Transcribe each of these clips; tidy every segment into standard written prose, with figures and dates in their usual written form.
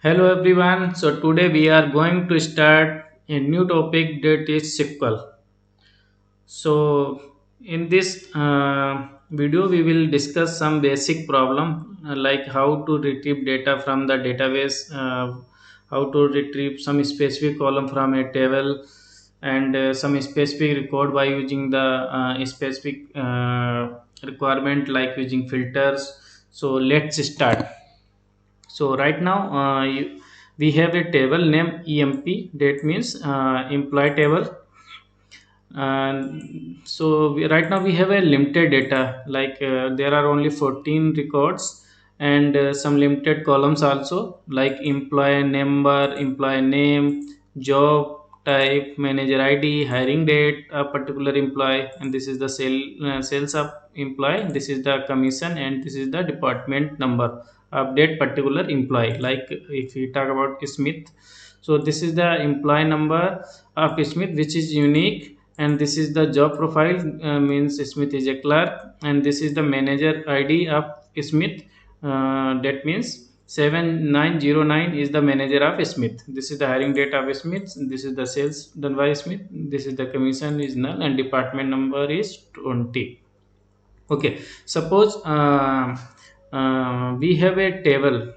Hello everyone. So today we are going to start a new topic that is SQL. So in this video we will discuss some basic problem like how to retrieve data from the database, how to retrieve some specific column from a table, and some specific record by using the specific requirement like using filters. So let's start. So right now we have a table named EMP, that means employee table. And so right now we have a limited data, like there are only 14 records, and some limited columns also, like employee number, employee name, job type, manager ID, hiring date, a particular employee, and this is the sales of employee, this is the commission, and this is the department number of that particular employee. Like if we talk about Smith, so this is the employee number of Smith, which is unique, and this is the job profile, means Smith is a clerk, and this is the manager ID of Smith, that means 7909 is the manager of Smith. This is the hiring date of Smith, this is the sales done by Smith, this is the commission is null, and department number is 20. Okay, suppose we have a table,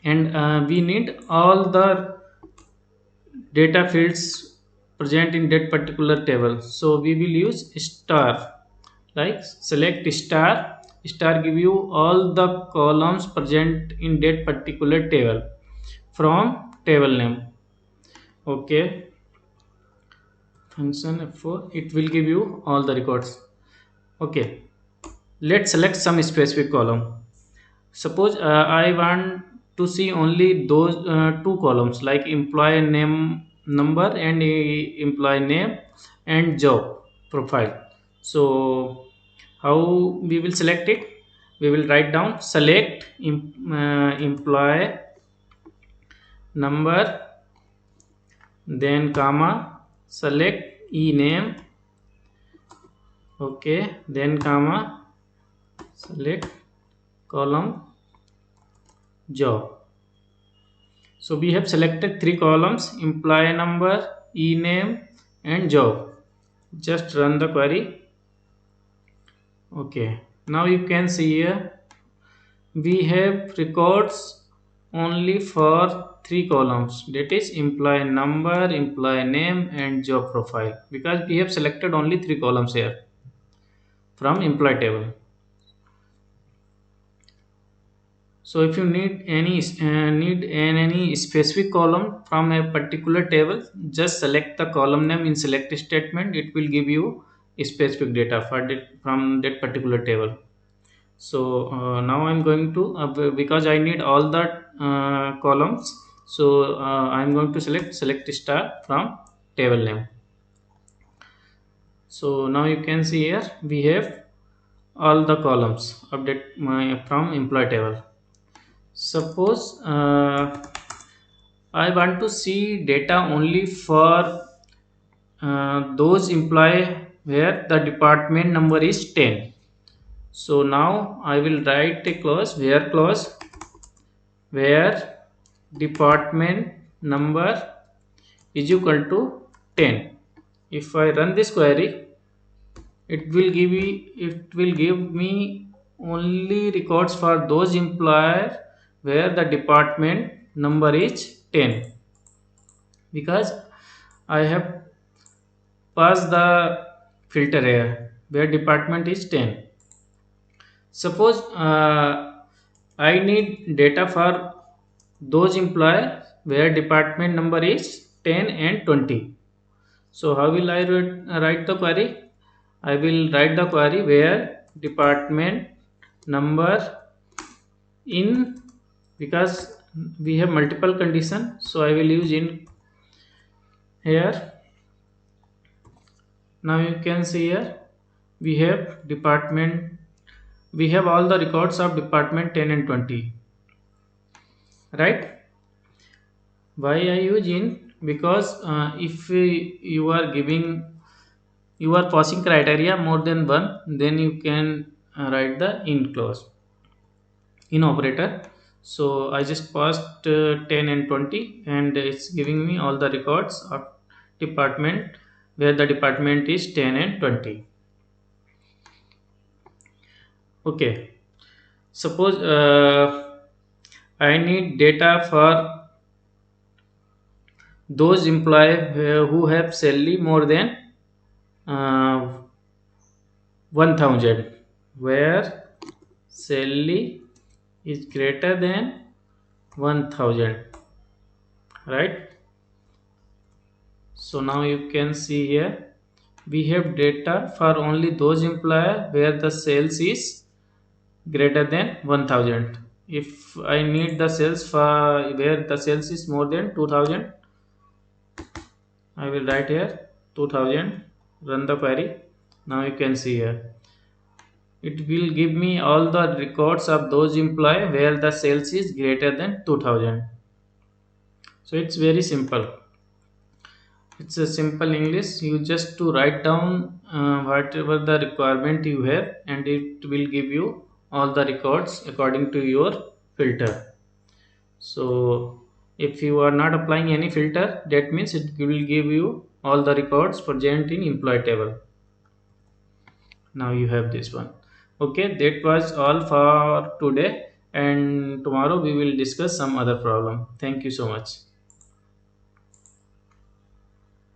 and we need all the data fields present in that particular table. So we will use star, like select star. Star give you all the columns present in that particular table from table name. Okay, function f4, it will give you all the records. Okay, let's select some specific column. Suppose I want to see only those two columns, like employee name number, and employee name and job profile. So how we will select it? We will write down select employee number, then comma select e name. Okay, then comma select column job. So we have selected three columns: employee number, e-name, and job. Just run the query. Okay. Now you can see here we have records only for three columns, that is employee number, employee name, and job profile, because we have selected only three columns here from employee table. So if you need any specific column from a particular table, just select the column name in select statement. It will give you specific data for from that particular table. So now I'm going to because I need all the columns. So I'm going to select star from table name. So now you can see here we have all the columns update my from employee table. Suppose I want to see data only for those employee where the department number is 10. So now I will write a clause, where clause, where department number is equal to 10. If I run this query, it will give me only records for those employer where the department number is 10, because I have passed the filter here where department is 10. Suppose I need data for those employer where department number is 10 and 20. So how will I write the query? I will write the query where department number in, because we have multiple condition, so I will use in here. Now you can see here we have department, we have all the records of department 10 and 20, right? Why I use in? Because if you are giving, you are passing criteria more than one, then you can write the in clause, in operator. So I just passed 10 and 20, and it's giving me all the records of department where the department is 10 and 20. Okay, suppose I need data for those employee who have salary more than 1000, where salary is greater than 1000, right? So now you can see here we have data for only those employer where the sales is greater than 1000. If I need the sales for where the sales is more than 2000, I will write here 2000, run the query. Now you can see here it will give me all the records of those employee where the sales is greater than 2000. So it's very simple. It's a simple English. You just to write down whatever the requirement you have, and it will give you all the records according to your filter. So if you are not applying any filter, that means it will give you all the records present in employee table. Now you have this one. Okay, that was all for today, and tomorrow we will discuss some other problem. Thank you so much.